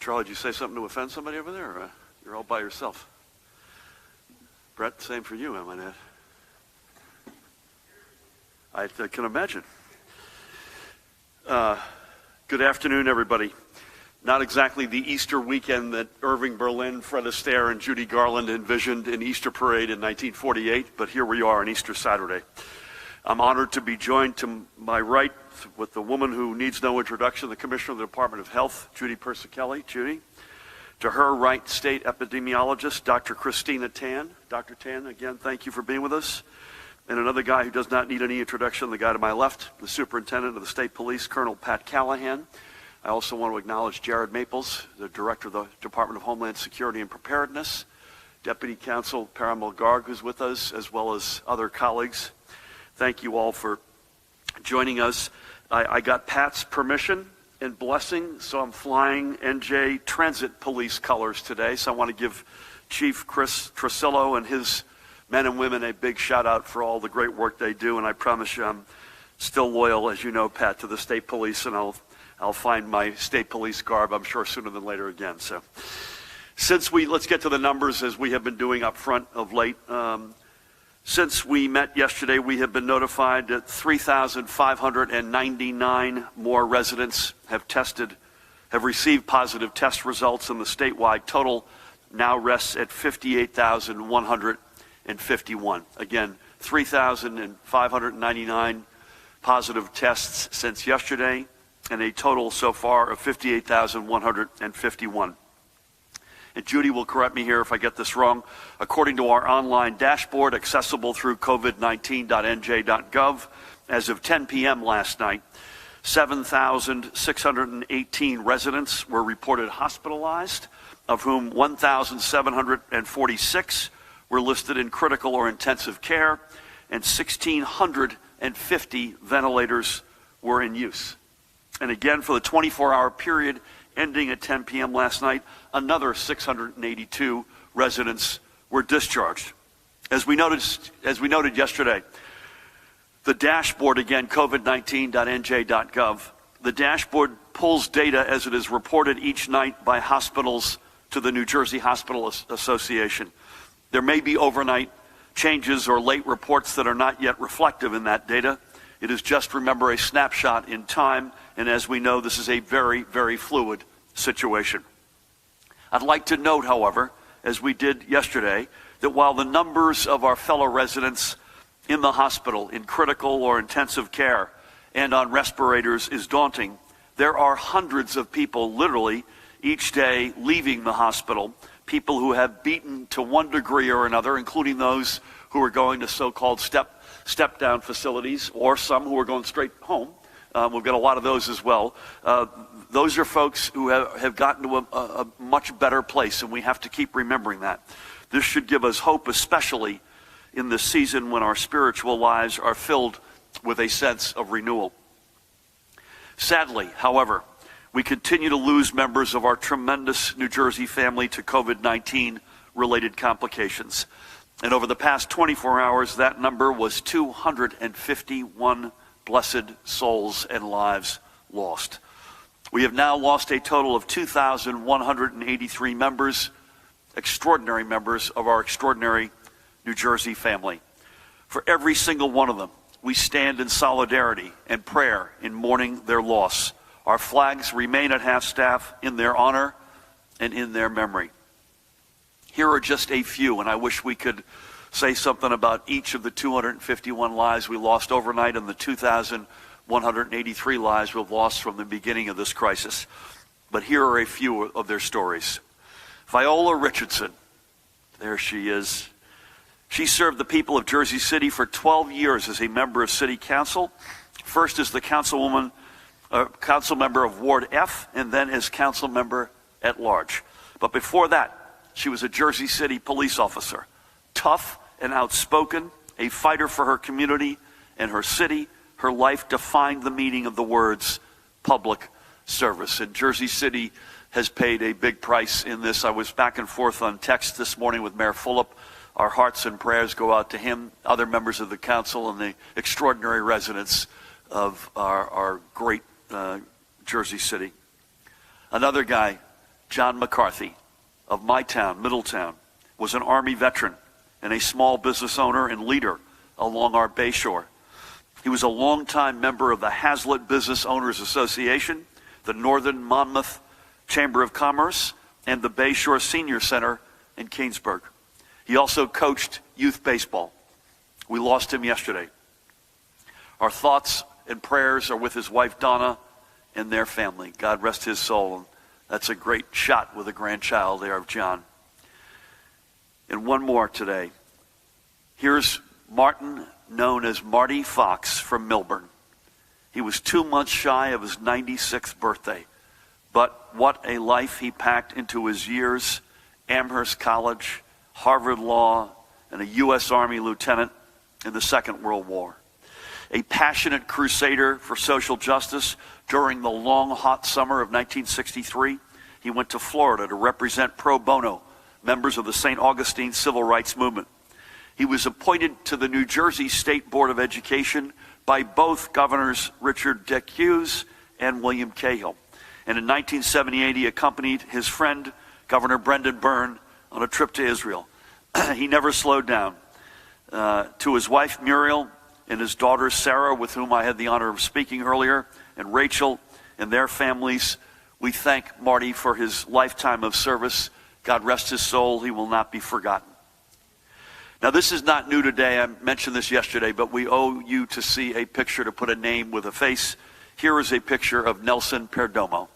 Charlie, did you say something to offend somebody over there, or you're all by yourself? Brett, same for you, am I not? I can imagine. Good afternoon, everybody. Not exactly the Easter weekend that Irving Berlin, Fred Astaire, and Judy Garland envisioned in Easter Parade in 1948, but here we are on Easter Saturday. I'm honored to be joined to my right with the woman who needs no introduction, the Commissioner of the Department of Health, Judy Persicelli. Judy. To her right, State Epidemiologist, Dr. Christina Tan. Dr. Tan, again, thank you for being with us. And another guy who does not need any introduction, the guy to my left, the Superintendent of the State Police, Colonel Pat Callahan. I also want to acknowledge Jared Maples, the Director of the Department of Homeland Security and Preparedness, Deputy Counsel Parimal Garg, who's with us, as well as other colleagues. Thank you all for joining us. I got Pat's permission and blessing, so I'm flying NJ Transit Police colors today. So I want to give Chief Chris Trusillo and his men and women a big shout out for all the great work they do. And I promise you I'm still loyal, as you know, Pat, to the state police, and I'll find my state police garb, I'm sure, sooner than later again. So let's get to the numbers as we have been doing up front of late. Since we met yesterday, we have been notified that 3,599 more residents have received positive test results, and the statewide total now rests at 58,151. Again, 3,599 positive tests since yesterday, and a total so far of 58,151. And Judy will correct me here if I get this wrong. According to our online dashboard, accessible through covid19.nj.gov, as of 10 p.m. last night, 7,618 residents were reported hospitalized, of whom 1,746 were listed in critical or intensive care, and 1,650 ventilators were in use. And again, for the 24-hour period ending at 10 p.m. last night, another 682 residents were discharged. As we noted yesterday, the dashboard, again, covid19.nj.gov, the dashboard pulls data as it is reported each night by hospitals to the New Jersey Hospital Association. There may be overnight changes or late reports that are not yet reflective in that data. It is just, remember, a snapshot in time, and as we know, this is a very, very fluid situation. I'd like to note, however, as we did yesterday, that while the numbers of our fellow residents in the hospital, in critical or intensive care, and on respirators is daunting, there are hundreds of people literally each day leaving the hospital, people who have beaten to one degree or another, including those who are going to so-called step-down facilities, or some who are going straight home. We've got a lot of those as well. Those are folks who have gotten to a much better place, and we have to keep remembering that. This should give us hope, especially in this season when our spiritual lives are filled with a sense of renewal. Sadly, however, we continue to lose members of our tremendous New Jersey family to COVID-19 related complications. And over the past 24 hours, that number was 251 blessed souls and lives lost. We have now lost a total of 2,183 members, extraordinary members of our extraordinary New Jersey family. For every single one of them, we stand in solidarity and prayer in mourning their loss. Our flags remain at half-staff in their honor and in their memory. Here are just a few, and I wish we could say something about each of the 251 lives we lost overnight and the 2,183 lives we've lost from the beginning of this crisis. But here are a few of their stories. Viola Richardson, there she is. She served the people of Jersey City for 12 years as a member of City Council, first as the council member of Ward F, and then as council member at large. But before that, she was a Jersey City police officer, tough and outspoken, a fighter for her community and her city. Her life defined the meaning of the words public service. And Jersey City has paid a big price in this. I was back and forth on text this morning with Mayor Fulop. Our hearts and prayers go out to him, other members of the council, and the extraordinary residents of our great Jersey City. Another guy, John McCarthy of my town, Middletown, was an Army veteran and a small business owner and leader along our bayshore. He was a longtime member of the Hazlitt Business Owners Association, the Northern Monmouth Chamber of Commerce, and the Bayshore Senior Center in Keansburg. He also coached youth baseball. We lost him yesterday. Our thoughts and prayers are with his wife Donna and their family. God rest his soul. And that's a great shot with a grandchild there of John. And one more today. Here's Martin, known as Marty Fox, from Milburn. He was 2 months shy of his 96th birthday. But what a life he packed into his years. Amherst College, Harvard Law, and a U.S. Army lieutenant in the Second World War. A passionate crusader for social justice. During the long, hot summer of 1963, he went to Florida to represent pro bono members of the St. Augustine Civil Rights Movement. He was appointed to the New Jersey State Board of Education by both Governors Richard Dick Hughes and William Cahill. And in 1978, he accompanied his friend, Governor Brendan Byrne, on a trip to Israel. He never slowed down. To his wife, Muriel, and his daughter, Sarah, with whom I had the honor of speaking earlier, and Rachel and their families, we thank Marty for his lifetime of service. God rest his soul. He will not be forgotten. Now, this is not new today. I mentioned this yesterday, but we owe you to see a picture, to put a name with a face. Here is a picture of Nelson Perdomo.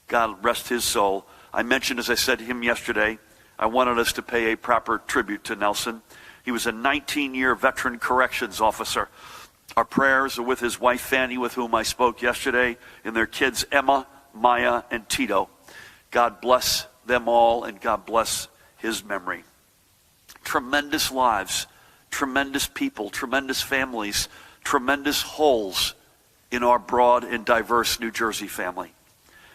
God rest his soul. I mentioned, as I said to him yesterday, I wanted us to pay a proper tribute to Nelson. He was a 19-year veteran corrections officer. Our prayers are with his wife, Fanny, with whom I spoke yesterday, and their kids, Emma, Maya, and Tito. God bless them all, and God bless his memory. Tremendous lives, tremendous people, tremendous families, tremendous holes in our broad and diverse New Jersey family.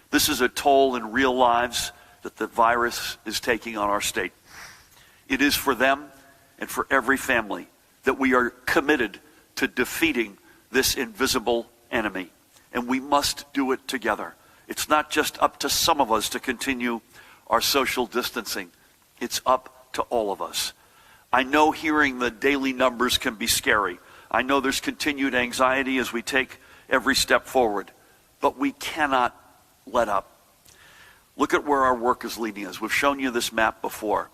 This is a toll in real lives that the virus is taking on our state. It is for them and for every family that we are committed to defeating this invisible enemy. And we must do it together. It's not just up to some of us to continue our social distancing. It's up to all of us. I know hearing the daily numbers can be scary. I know there's continued anxiety as we take every step forward. But we cannot let up. Look at where our work is leading us. We've shown you this map before.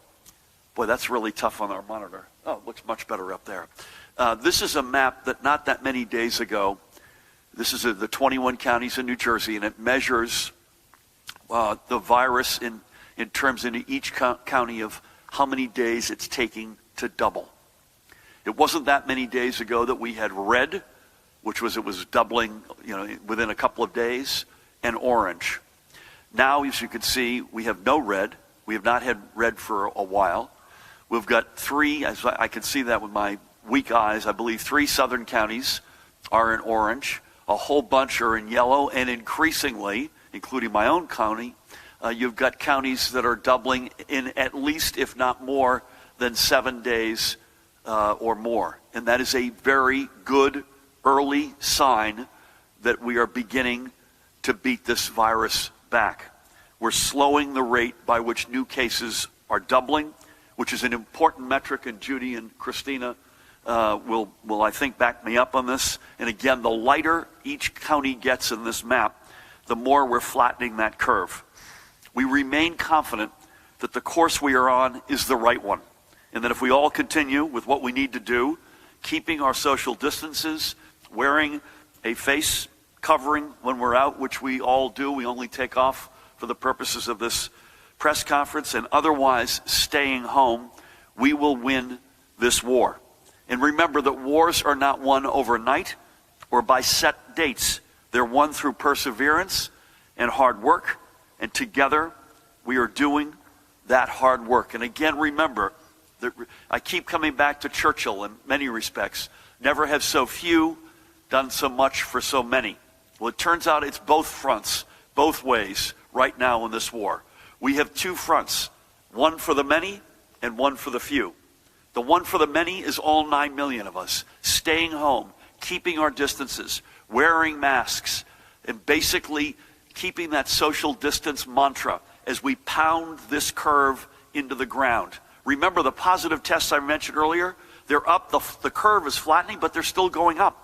Boy, that's really tough on our monitor. Oh, it looks much better up there. This is a map that not that many days ago, this is the 21 counties in New Jersey, and it measures the virus in terms in each county of how many days it's taking to double. It wasn't that many days ago that we had red, which was it was doubling, within a couple of days, and orange. Now, as you can see, we have no red. We have not had red for a while. We've got three, as I can see that with my weak eyes, I believe 3 southern counties are in orange. A whole bunch are in yellow, and increasingly, including my own county, you've got counties that are doubling in at least, if not more, than 7 days or more. And that is a very good early sign that we are beginning to beat this virus back. We're slowing the rate by which new cases are doubling, which is an important metric, and Judy and Christina will I think back me up on this. And again, the lighter each county gets in this map, the more we're flattening that curve. We remain confident that the course we are on is the right one, and that if we all continue with what we need to do, keeping our social distances, wearing a face covering when we're out, which we all do, we only take off for the purposes of this press conference, and otherwise staying home, we will win this war. And remember that wars are not won overnight or by set dates. They're won through perseverance and hard work, and together we are doing that hard work. And again, remember, that I keep coming back to Churchill in many respects. Never have so few done so much for so many. Well, it turns out it's both fronts, both ways right now in this war. We have 2 fronts, one for the many and one for the few. The one for the many is all 9 million of us staying home, keeping our distances, wearing masks, and basically keeping that social distance mantra as we pound this curve into the ground. Remember the positive tests I mentioned earlier? They're up, the curve is flattening, but they're still going up.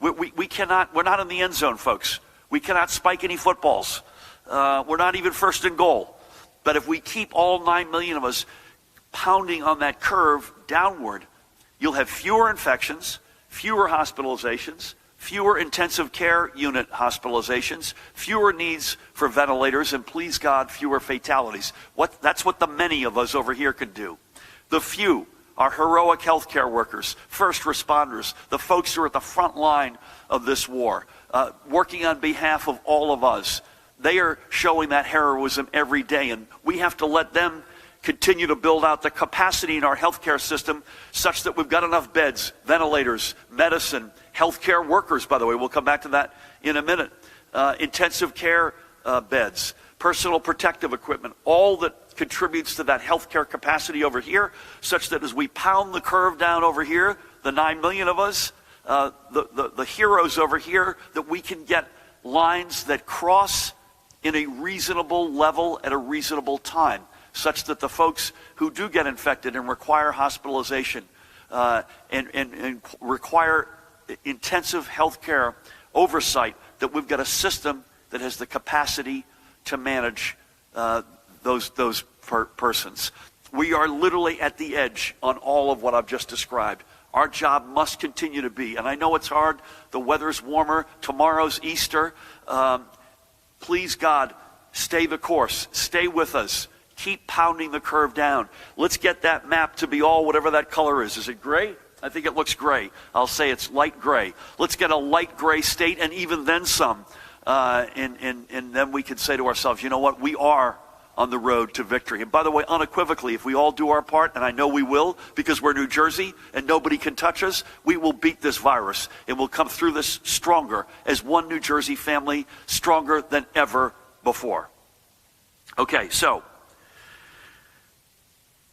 We cannot, we're not in the end zone, folks. We cannot spike any footballs. We're not even first and goal. But if we keep all 9 million of us pounding on that curve downward, you'll have fewer infections, fewer hospitalizations, fewer intensive care unit hospitalizations, fewer needs for ventilators, and please God, fewer fatalities. That's what the many of us over here can do. The few, our heroic healthcare workers, first responders, the folks who are at the front line of this war, working on behalf of all of us. They are showing that heroism every day, and we have to let them continue to build out the capacity in our healthcare system such that we've got enough beds, ventilators, medicine, healthcare workers, by the way, we'll come back to that in a minute, intensive care beds, personal protective equipment, all that contributes to that healthcare capacity over here, such that as we pound the curve down over here, the 9 million of us, the heroes over here, that we can get lines that cross in a reasonable level at a reasonable time, such that the folks who do get infected and require hospitalization and require intensive health care oversight, that we've got a system that has the capacity to manage those persons. We are literally at the edge on all of what I've just described. Our job must continue to be, and I know it's hard, the weather's warmer, tomorrow's Easter. Please God, stay the course, stay with us. Keep pounding the curve down. Let's get that map to be all whatever that color is. Is it gray? I think it looks gray. I'll say it's light gray. Let's get a light gray state, and even then some. And then we can say to ourselves, you know what? We are on the road to victory. And by the way, unequivocally, if we all do our part, and I know we will, because we're New Jersey and nobody can touch us, we will beat this virus. And we'll come through this stronger as one New Jersey family, stronger than ever before. Okay, so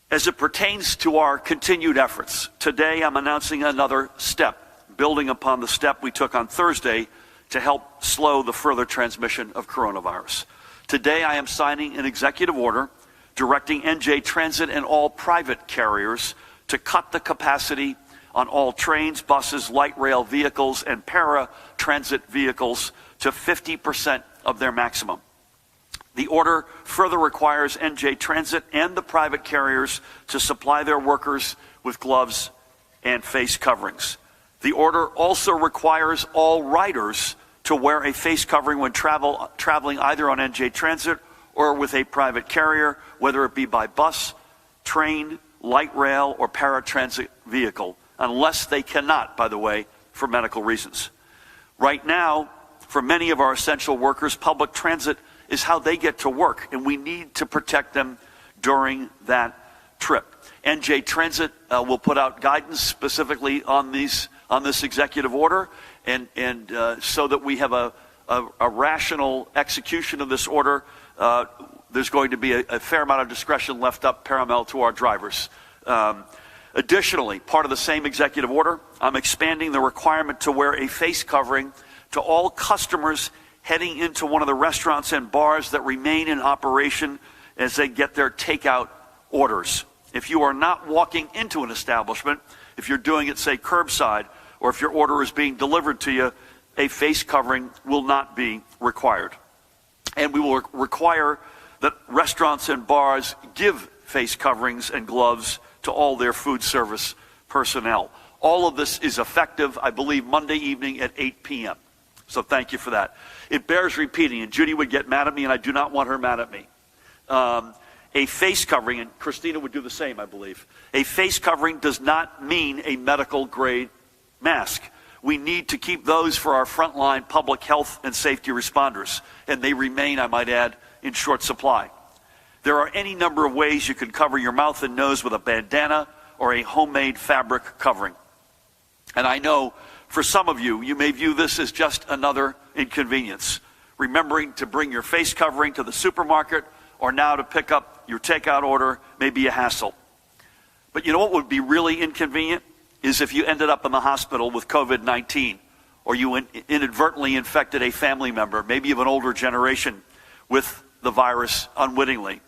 as it pertains to our continued efforts, today I'm announcing another step, building upon the step we took on Thursday to help slow the further transmission of coronavirus. Today I am signing an executive order directing NJ Transit and all private carriers to cut the capacity on all trains, buses, light rail vehicles, and para-transit vehicles to 50% of their maximum. The order further requires NJ Transit and the private carriers to supply their workers with gloves and face coverings. The order also requires all riders to wear a face covering when traveling either on NJ Transit or with a private carrier, whether it be by bus, train, light rail, or paratransit vehicle, unless they cannot, by the way, for medical reasons. Right now, for many of our essential workers, public transit is how they get to work, and we need to protect them during that trip. NJ Transit will put out guidance specifically on this executive order, and so that we have a rational execution of this order. There's going to be a fair amount of discretion left up paramount to our drivers. Additionally, part of the same executive order, I'm expanding the requirement to wear a face covering to all customers heading into one of the restaurants and bars that remain in operation as they get their takeout orders. If you are not walking into an establishment, if you're doing it, say, curbside, or if your order is being delivered to you, a face covering will not be required. And we will require that restaurants and bars give face coverings and gloves to all their food service personnel. All of this is effective, I believe, Monday evening at 8 p.m. So thank you for that. It bears repeating, and Judy would get mad at me, and I do not want her mad at me. A face covering, and Christina would do the same, I believe. A face covering does not mean a medical grade mask. We need to keep those for our frontline public health and safety responders, and they remain, I might add, in short supply. There are any number of ways you can cover your mouth and nose with a bandana or a homemade fabric covering. And I know for some of you, you may view this as just another inconvenience. Remembering to bring your face covering to the supermarket or now to pick up your takeout order may be a hassle. But you know what would be really inconvenient? Is if you ended up in the hospital with COVID-19, or you inadvertently infected a family member, maybe of an older generation, with the virus unwittingly.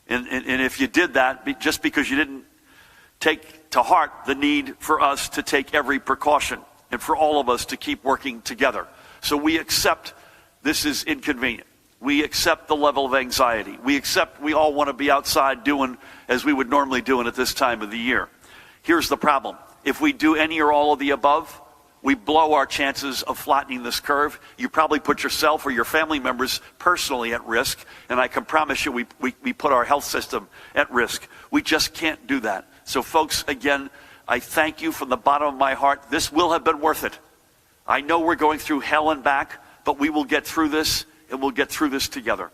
And if you did that, just because you didn't take to heart the need for us to take every precaution and for all of us to keep working together. So we accept this is inconvenient. We accept the level of anxiety. We accept we all want to be outside doing as we would normally do at this time of the year. Here's the problem. If we do any or all of the above, we blow our chances of flattening this curve. You probably put yourself or your family members personally at risk, and I can promise you we put our health system at risk. We just can't do that. So folks, again, I thank you from the bottom of my heart. This will have been worth it. I know we're going through hell and back, but we will get through this, and we'll get through this together.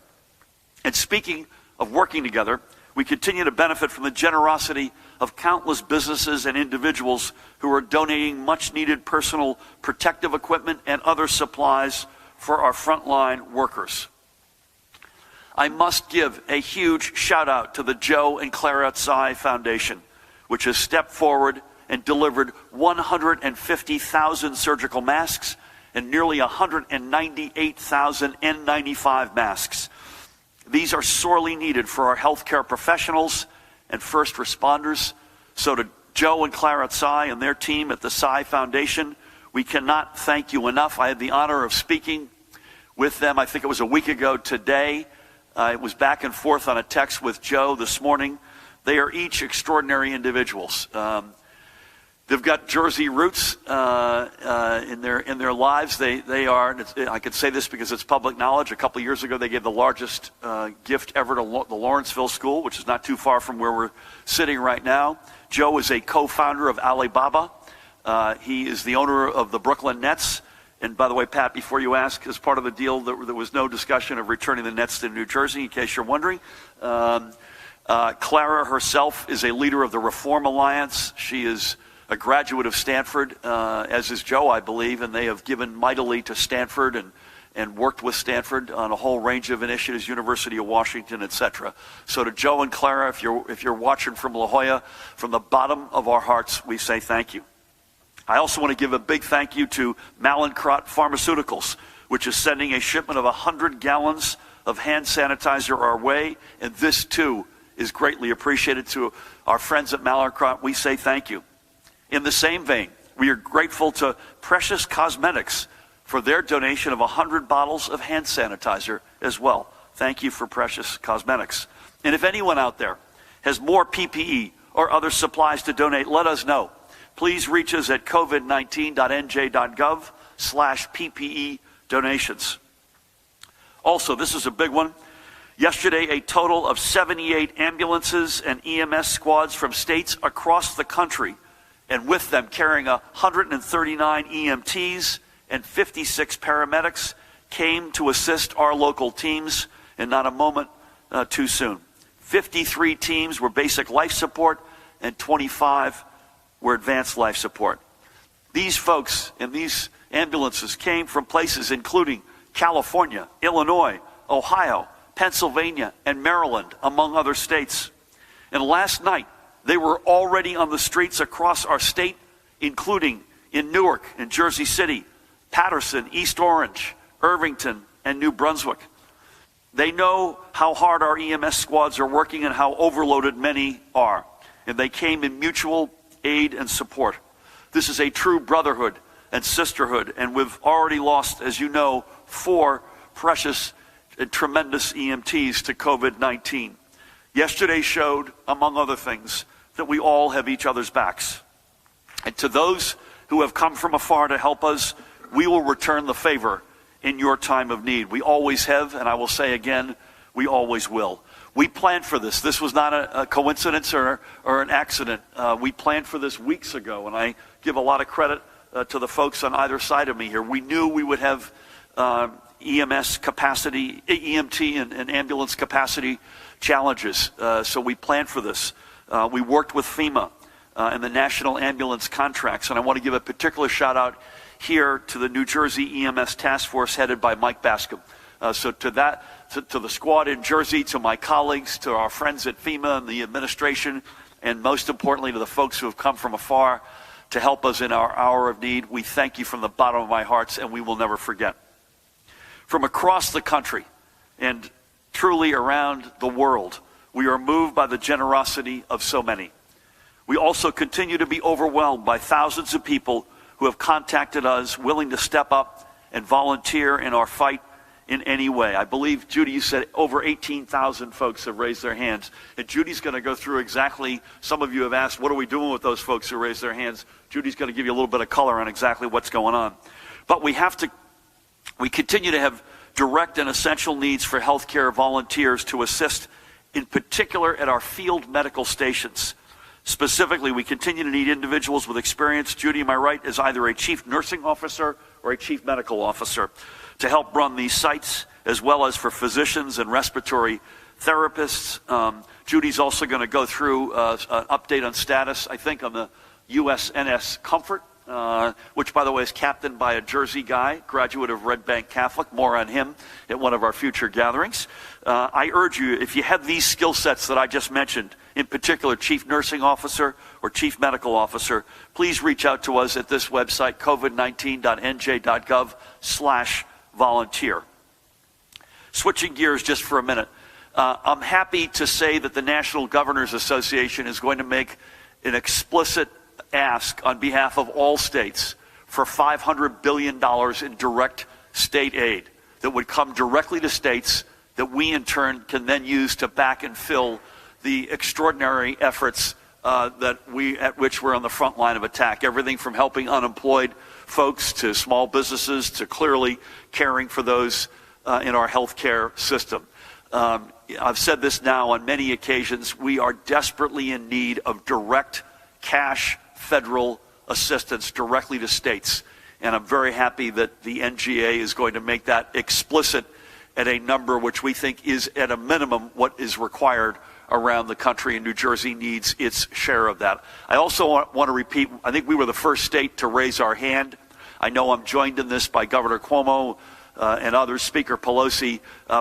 And speaking of working together, we continue to benefit from the generosity of countless businesses and individuals who are donating much-needed personal protective equipment and other supplies for our frontline workers. I must give a huge shout-out to the Joe and Clara Tsai Foundation, which has stepped forward and delivered 150,000 surgical masks and nearly 198,000 N95 masks. These are sorely needed for our healthcare professionals and first responders. So to Joe and Clara Tsai and their team at the Tsai Foundation, we cannot thank you enough. I had the honor of speaking with them, I think it was a week ago today. It was back and forth on a text with Joe this morning. They are each extraordinary individuals. They've got Jersey roots in their lives. They are. I can say this because it's public knowledge. A couple of years ago, they gave the largest gift ever to the Lawrenceville School, which is not too far from where we're sitting right now. Joe is a co-founder of Alibaba. He is the owner of the Brooklyn Nets. And by the way, Pat, before you ask, as part of the deal, there was no discussion of returning the Nets to New Jersey, in case you're wondering. Clara herself is a leader of the Reform Alliance. She is a graduate of Stanford, as is Joe, I believe, and they have given mightily to Stanford and worked with Stanford on a whole range of initiatives, University of Washington, etc. So to Joe and Clara, if you're watching from La Jolla, from the bottom of our hearts, we say thank you. I also want to give a big thank you to Mallinckrodt Pharmaceuticals, which is sending a shipment of 100 gallons of hand sanitizer our way, and this too is greatly appreciated. To our friends at Mallinckrodt, we say thank you. In the same vein, we are grateful to Precious Cosmetics for their donation of 100 bottles of hand sanitizer as well. Thank you for Precious Cosmetics. And if anyone out there has more PPE or other supplies to donate, let us know. Please reach us at covid19.nj.gov/PPE donations. Also, this is a big one. Yesterday, a total of 78 ambulances and EMS squads from states across the country, and with them carrying 139 EMTs and 56 paramedics, came to assist our local teams, and not a moment too soon. 53 teams were basic life support, and 25 were advanced life support. These folks and these ambulances came from places including California, Illinois, Ohio, Pennsylvania, and Maryland, among other states. And last night, they were already on the streets across our state, including in Newark and Jersey City, Patterson, East Orange, Irvington, and New Brunswick. They know how hard our EMS squads are working and how overloaded many are. And they came in mutual aid and support. This is a true brotherhood and sisterhood, and we've already lost, as you know, 4 precious and tremendous EMTs to COVID-19. Yesterday showed, among other things, that we all have each other's backs. And to those who have come from afar to help us, we will return the favor in your time of need. We always have, and I will say again, we always will. We planned for this. This was not a coincidence or an accident. We planned for this weeks ago, and I give a lot of credit to the folks on either side of me here. We knew we would have EMS capacity, EMT and ambulance capacity challenges, so we planned for this. We worked with FEMA and the National Ambulance Contracts, and I want to give a particular shout out here to the New Jersey EMS Task Force headed by Mike Bascom. So to the squad in Jersey, to my colleagues, to our friends at FEMA and the administration, and most importantly to the folks who have come from afar to help us in our hour of need, we thank you from the bottom of my hearts, and we will never forget. From across the country, and Truly, around the world, we are moved by the generosity of so many. We also continue to be overwhelmed by thousands of people who have contacted us willing to step up and volunteer in our fight in any way. I believe, Judy, you said over 18,000 folks have raised their hands. And Judy's going to go through exactly, some of you have asked, what are we doing with those folks who raised their hands? Judy's going to give you a little bit of color on exactly what's going on. But we continue to have direct and essential needs for healthcare volunteers to assist, in particular at our field medical stations. Specifically, we continue to need individuals with experience, Judy, am I right, as either a chief nursing officer or a chief medical officer to help run these sites, as well as for physicians and respiratory therapists. Judy's also going to go through an update on status, I think, on the USNS Comfort, which, by the way, is captained by a Jersey guy, graduate of Red Bank Catholic. More on him at one of our future gatherings. I urge you, if you have these skill sets that I just mentioned, in particular chief nursing officer or chief medical officer, please reach out to us at this website, covid19.nj.gov/volunteer. Switching gears just for a minute, I'm happy to say that the National Governors Association is going to make an explicit ask on behalf of all states for $500 billion in direct state aid that would come directly to states that we in turn can then use to back and fill the extraordinary efforts at which we're on the front line of attack. Everything from helping unemployed folks to small businesses to clearly caring for those in our healthcare system. I've said this now on many occasions. We are desperately in need of direct cash federal assistance directly to states. And I'm very happy that the NGA is going to make that explicit at a number which we think is at a minimum what is required around the country, and New Jersey needs its share of that. I also want to repeat, I think we were the first state to raise our hand. I know I'm joined in this by Governor Cuomo and others, Speaker Pelosi.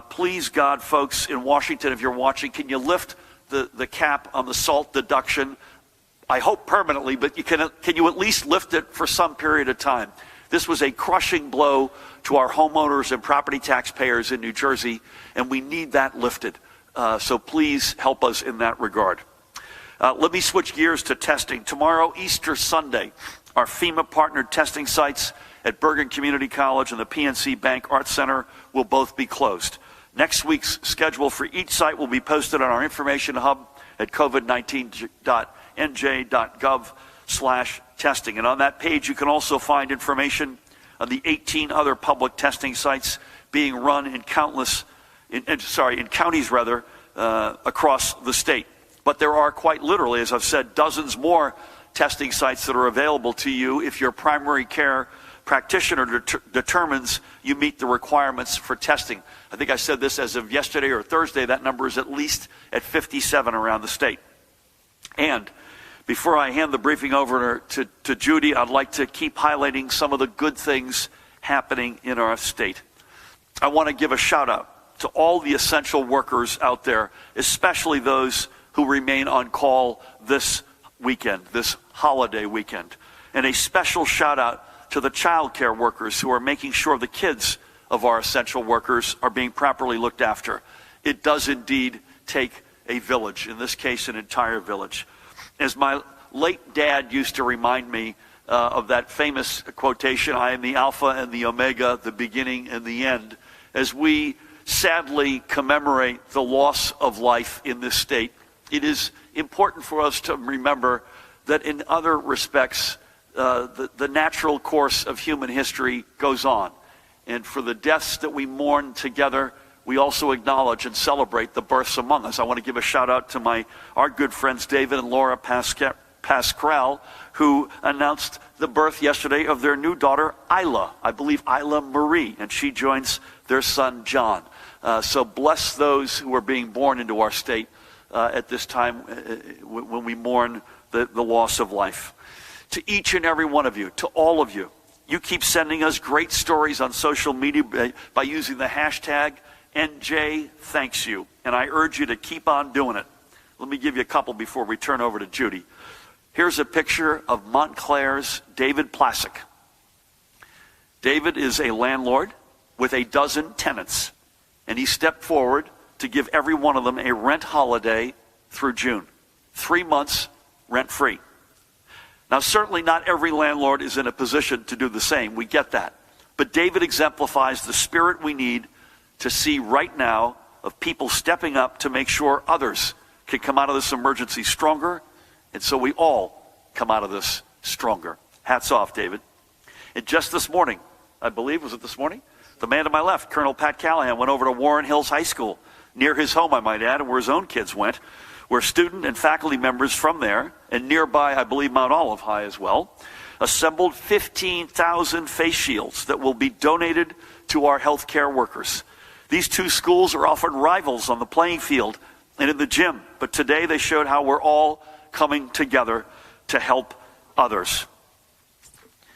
Please, God, folks in Washington, if you're watching, can you lift the cap on the SALT deduction? I hope permanently, but can you at least lift it for some period of time? This was a crushing blow to our homeowners and property taxpayers in New Jersey, and we need that lifted. So please help us in that regard. Let me switch gears to testing. Tomorrow, Easter Sunday, our FEMA-partnered testing sites at Bergen Community College and the PNC Bank Arts Center will both be closed. Next week's schedule for each site will be posted on our information hub at covid19.nj.gov/testing. And on that page, you can also find information on the 18 other public testing sites being run in counties across the state. But there are quite literally, as I've said, dozens more testing sites that are available to you if your primary care practitioner determines you meet the requirements for testing. I think I said this as of yesterday or Thursday, that number is at least at 57 around the state. And before I hand the briefing over to Judy, I'd like to keep highlighting some of the good things happening in our state. I want to give a shout out to all the essential workers out there, especially those who remain on call this weekend, this holiday weekend. And a special shout out to the child care workers who are making sure the kids of our essential workers are being properly looked after. It does indeed take a village, in this case an entire village. As my late dad used to remind me of that famous quotation, I am the Alpha and the Omega, the beginning and the end, as we sadly commemorate the loss of life in this state, it is important for us to remember that in other respects, the natural course of human history goes on. And for the deaths that we mourn together, we also acknowledge and celebrate the births among us. I want to give a shout out to our good friends David and Laura Pascal, who announced the birth yesterday of their new daughter, Isla. I believe Isla Marie, and she joins their son, John. So bless those who are being born into our state at this time when we mourn the loss of life. To each and every one of you, to all of you, you keep sending us great stories on social media by using the hashtag #NJThanksYou, and I urge you to keep on doing it. Let me give you a couple before we turn over to Judy. Here's a picture of Montclair's David Plassick. David is a landlord with a dozen tenants, and he stepped forward to give every one of them a rent holiday through June. 3 months rent-free. Now, certainly not every landlord is in a position to do the same. We get that. But David exemplifies the spirit we need to see right now of people stepping up to make sure others can come out of this emergency stronger, and so we all come out of this stronger. Hats off, David. And just this morning, I believe, was it this morning? The man to my left, Colonel Pat Callahan, went over to Warren Hills High School, near his home, I might add, and where his own kids went, where student and faculty members from there, and nearby, I believe, Mount Olive High as well, assembled 15,000 face shields that will be donated to our healthcare workers. These two schools are often rivals on the playing field and in the gym, but today they showed how we're all coming together to help others.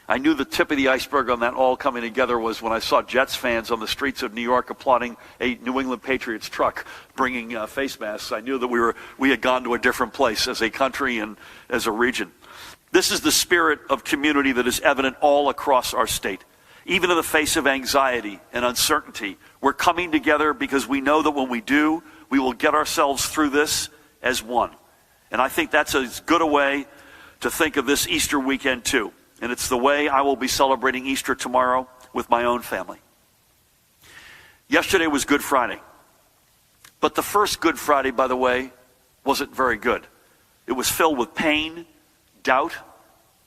I knew the tip of the iceberg on that all coming together was when I saw Jets fans on the streets of New York applauding a New England Patriots truck bringing face masks. I knew that we had gone to a different place as a country and as a region. This is the spirit of community that is evident all across our state. Even in the face of anxiety and uncertainty, we're coming together because we know that when we do, we will get ourselves through this as one. And I think that's as good a way to think of this Easter weekend too. And it's the way I will be celebrating Easter tomorrow with my own family. Yesterday was Good Friday. But the first Good Friday, by the way, wasn't very good. It was filled with pain, doubt,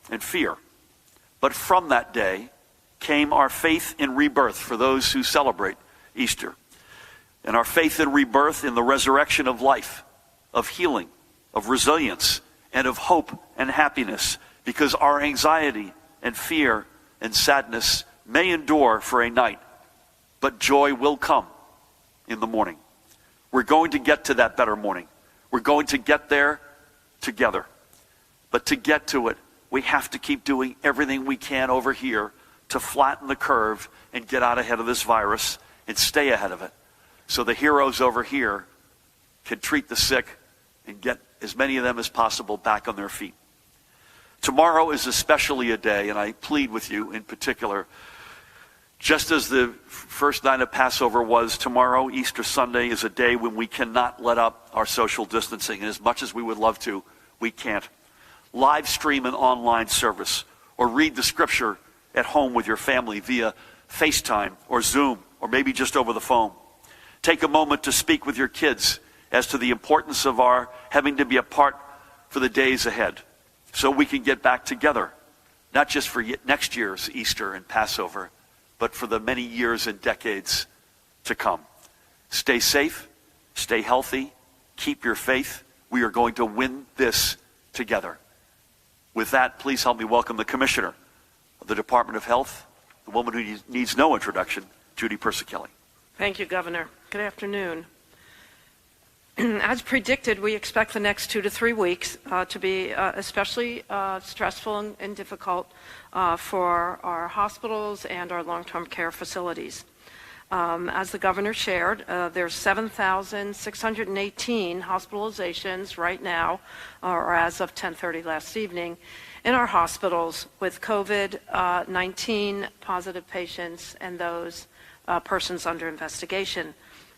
and fear. But from that day came our faith in rebirth for those who celebrate Easter. And our faith in rebirth in the resurrection of life, of healing, of resilience, and of hope and happiness. Because our anxiety and fear and sadness may endure for a night, but joy will come in the morning. We're going to get to that better morning. We're going to get there together. But to get to it, we have to keep doing everything we can over here to flatten the curve and get out ahead of this virus and stay ahead of it. So the heroes over here can treat the sick and get as many of them as possible back on their feet. Tomorrow is especially a day, and I plead with you in particular, just as the first night of Passover was, tomorrow, Easter Sunday, is a day when we cannot let up our social distancing. And as much as we would love to, we can't. Live stream an online service or read the scripture at home with your family via FaceTime or Zoom or maybe just over the phone. Take a moment to speak with your kids as to the importance of our having to be apart for the days ahead, so we can get back together, not just for next year's Easter and Passover, but for the many years and decades to come. Stay safe, stay healthy, keep your faith. We are going to win this together. With that, please help me welcome the Commissioner of the Department of Health, the woman who needs no introduction, Judy Persichilli. Thank you, Governor. Good afternoon. As predicted, we expect the next 2 to 3 weeks to be especially stressful and difficult for our hospitals and our long-term care facilities. As the governor shared, there's 7,618 hospitalizations right now, or as of 10:30 last evening, in our hospitals with COVID-19 positive patients and those persons under investigation.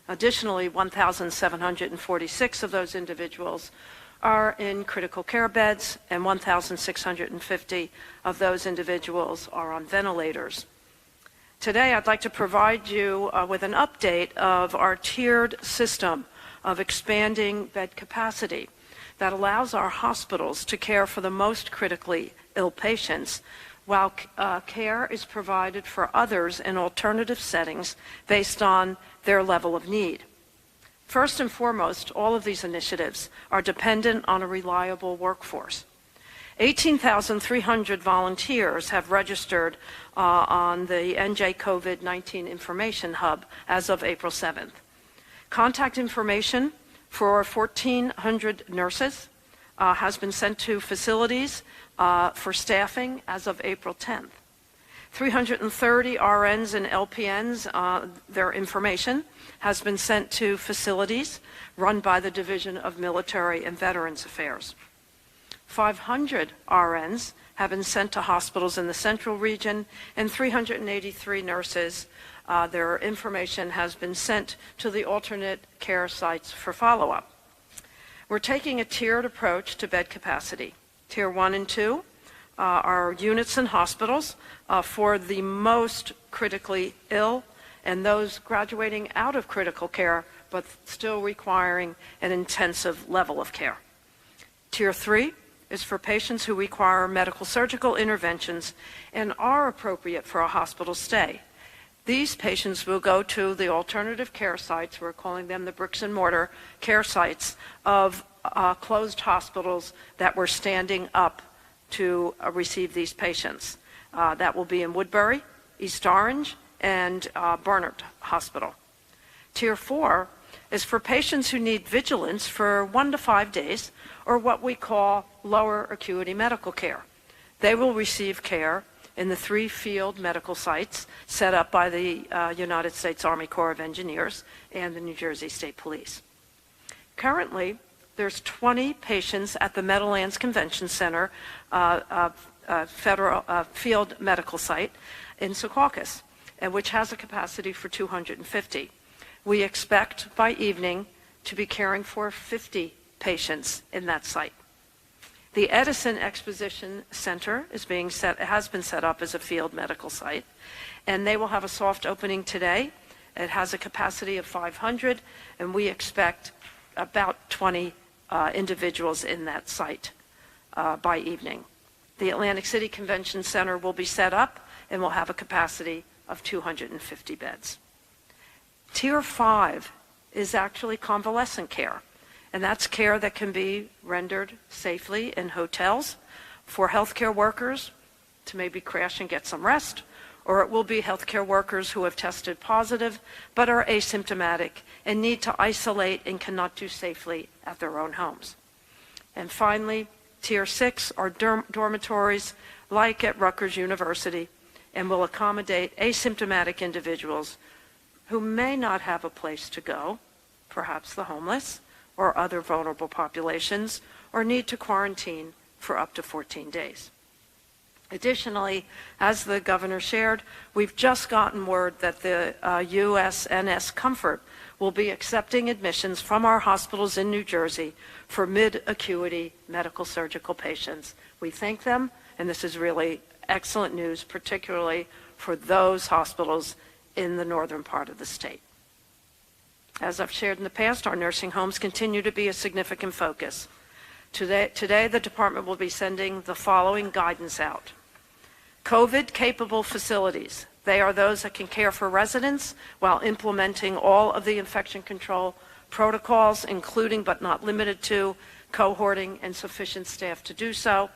Additionally, 1,746 of those individuals are in critical care beds, and 1,650 of those individuals are on ventilators. Today, I'd like to provide you with an update of our tiered system of expanding bed capacity that allows our hospitals to care for the most critically ill patients, while care is provided for others in alternative settings based on their level of need. First and foremost, all of these initiatives are dependent on a reliable workforce. 18,300 volunteers have registered on the NJ COVID-19 Information Hub as of April 7th. Contact information for 1,400 nurses has been sent to facilities for staffing as of April 10th. 330 RNs and LPNs, their information has been sent to facilities run by the Division of Military and Veterans Affairs. 500 RNs have been sent to hospitals in the central region, and 383 nurses, their information has been sent to the alternate care sites for follow-up. We're taking a tiered approach to bed capacity. Tier 1 and 2 are units in hospitals for the most critically ill and those graduating out of critical care but still requiring an intensive level of care. Tier 3 is for patients who require medical surgical interventions and are appropriate for a hospital stay. These patients will go to the alternative care sites, we're calling them the bricks and mortar care sites of closed hospitals that were standing up to receive these patients. That will be in Woodbury, East Orange, and Barnard Hospital. Tier 4 is for patients who need vigilance for 1 to 5 days, or what we call lower acuity medical care. They will receive care in the 3 field medical sites set up by the United States Army Corps of Engineers and the New Jersey State Police. Currently, there's 20 patients at the Meadowlands Convention Center federal field medical site in Secaucus, which has a capacity for 250. We expect by evening to be caring for 50 patients in that site. The Edison Exposition Center has been set up as a field medical site, and they will have a soft opening today. It has a capacity of 500, and we expect about 20 individuals in that site by evening. The Atlantic City Convention Center will be set up and will have a capacity of 250 beds. Tier 5 is actually convalescent care, and that's care that can be rendered safely in hotels for healthcare workers to maybe crash and get some rest, or it will be healthcare workers who have tested positive but are asymptomatic and need to isolate and cannot do safely at their own homes. And finally, Tier 6 are dormitories like at Rutgers University and will accommodate asymptomatic individuals who may not have a place to go, perhaps the homeless or other vulnerable populations, or need to quarantine for up to 14 days. Additionally, as the governor shared, we've just gotten word that the USNS Comfort will be accepting admissions from our hospitals in New Jersey for mid-acuity medical surgical patients. We thank them, and this is really excellent news, particularly for those hospitals in the northern part of the state. As I've shared in the past, our nursing homes continue to be a significant focus. Today, the department will be sending the following guidance out. COVID-capable facilities. They are those that can care for residents while implementing all of the infection control protocols, including but not limited to cohorting and sufficient staff to do so.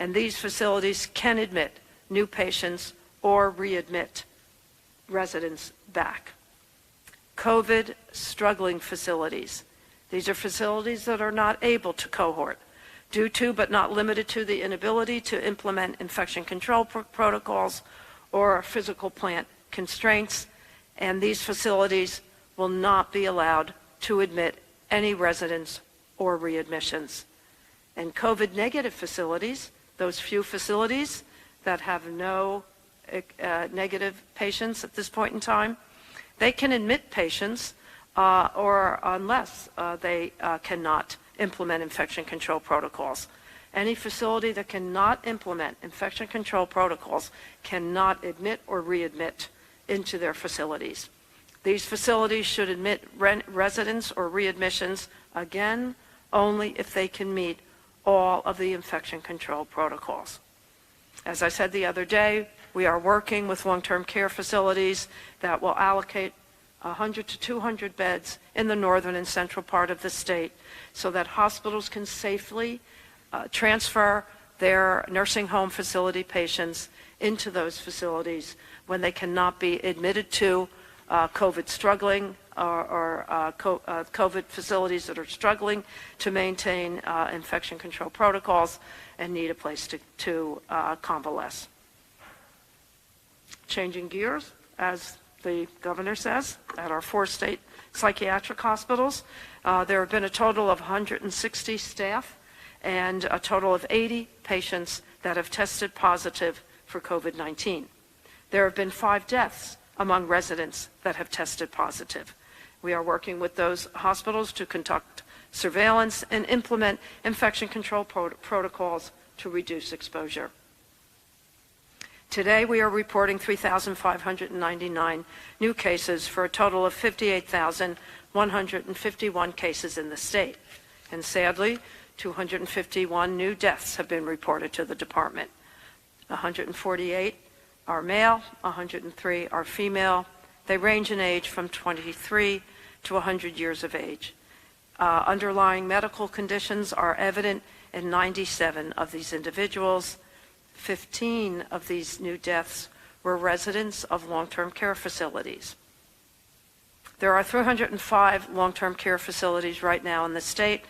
And these facilities can admit new patients or readmit residents back. COVID struggling facilities. These are facilities that are not able to cohort due to but not limited to the inability to implement infection control protocols or physical plant constraints, and these facilities will not be allowed to admit any residents or readmissions. And COVID negative facilities, those few facilities that have no negative patients at this point in time, they can admit patients or unless they cannot implement infection control protocols. Any facility that cannot implement infection control protocols cannot admit or readmit into their facilities. These facilities should admit residents or readmissions, again, only if they can meet all of the infection control protocols. As I said the other day, we are working with long-term care facilities that will allocate 100 to 200 beds in the northern and central part of the state so that hospitals can safely transfer their nursing home facility patients into those facilities when they cannot be admitted to COVID struggling or COVID facilities that are struggling to maintain infection control protocols and need a place to convalesce. Changing gears, as the governor says, at our 4 state psychiatric hospitals, there have been a total of 160 staff and a total of 80 patients that have tested positive for COVID-19. There have been 5 deaths among residents that have tested positive. We are working with those hospitals to conduct surveillance and implement infection control protocols to reduce exposure. Today, we are reporting 3,599 new cases for a total of 58,151 cases in the state. And sadly, 251 new deaths have been reported to the department. 148 are male, 103 are female. They range in age from 23 to 100 years of age. Underlying medical conditions are evident in 97 of these individuals. 15 of these new deaths were residents of long-term care facilities. There are 305 long-term care facilities right now in the state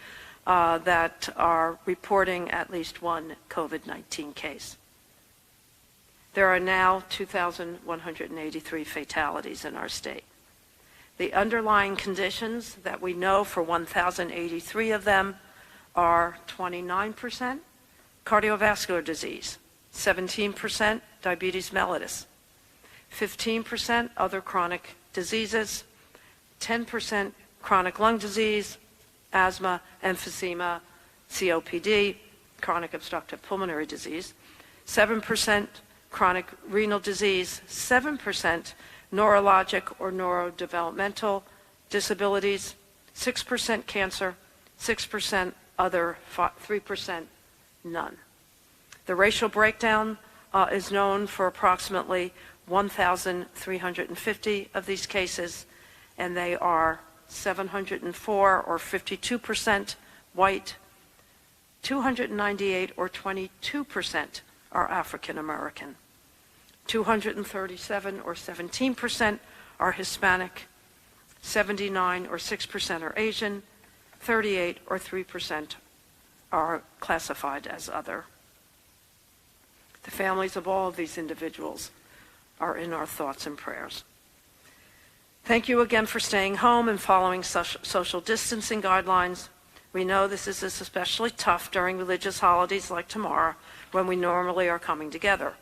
that are reporting at least one COVID-19 case. There are now 2,183 fatalities in our state. The underlying conditions that we know for 1,083 of them are 29% cardiovascular disease, 17% diabetes mellitus, 15% other chronic diseases, 10% chronic lung disease, asthma, emphysema, COPD, chronic obstructive pulmonary disease, 7% chronic renal disease, 7% neurologic or neurodevelopmental disabilities, 6% cancer, 6% other, 3% none. The racial breakdown is known for approximately 1,350 of these cases, and they are 704 or 52% white, 298 or 22% are African American, 237 or 17% are Hispanic, 79 or 6% are Asian, 38 or 3% are classified as other. The families of all of these individuals are in our thoughts and prayers. Thank you again for staying home and following social distancing guidelines. We know this is especially tough during religious holidays like tomorrow, when we normally are coming together.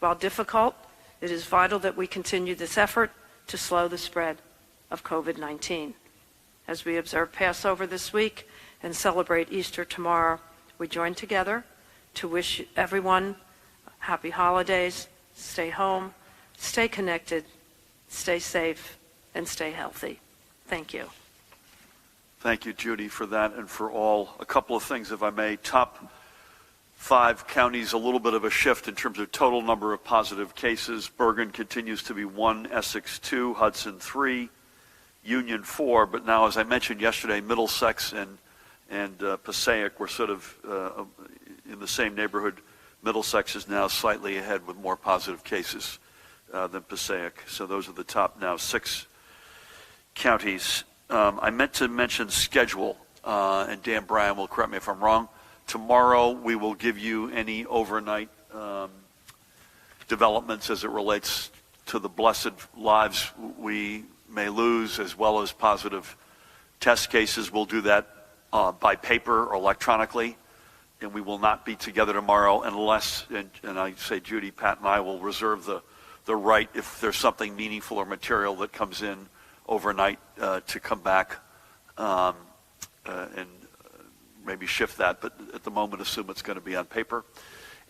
While difficult, it is vital that we continue this effort to slow the spread of COVID-19. As we observe Passover this week and celebrate Easter tomorrow, we join together to wish everyone happy holidays, stay home, stay connected, stay safe, and stay healthy. Thank you. Thank you, Judy, for that and for all. A couple of things, if I may. Top 5 counties, a little bit of a shift in terms of total number of positive cases. Bergen continues to be 1, Essex 2, Hudson 3, Union 4, but now, as I mentioned yesterday, Middlesex and Passaic were sort of in the same neighborhood. Middlesex is now slightly ahead with more positive cases than Passaic. So those are the top now 6 counties. I meant to mention schedule, and Dan Bryan will correct me if I'm wrong. Tomorrow we will give you any overnight developments as it relates to the blessed lives we may lose, as well as positive test cases. We'll do that by paper or electronically, and we will not be together tomorrow unless, and I say Judy, Pat, and I will reserve the right, if there's something meaningful or material that comes in overnight, to come back and maybe shift that, but at the moment assume it's going to be on paper.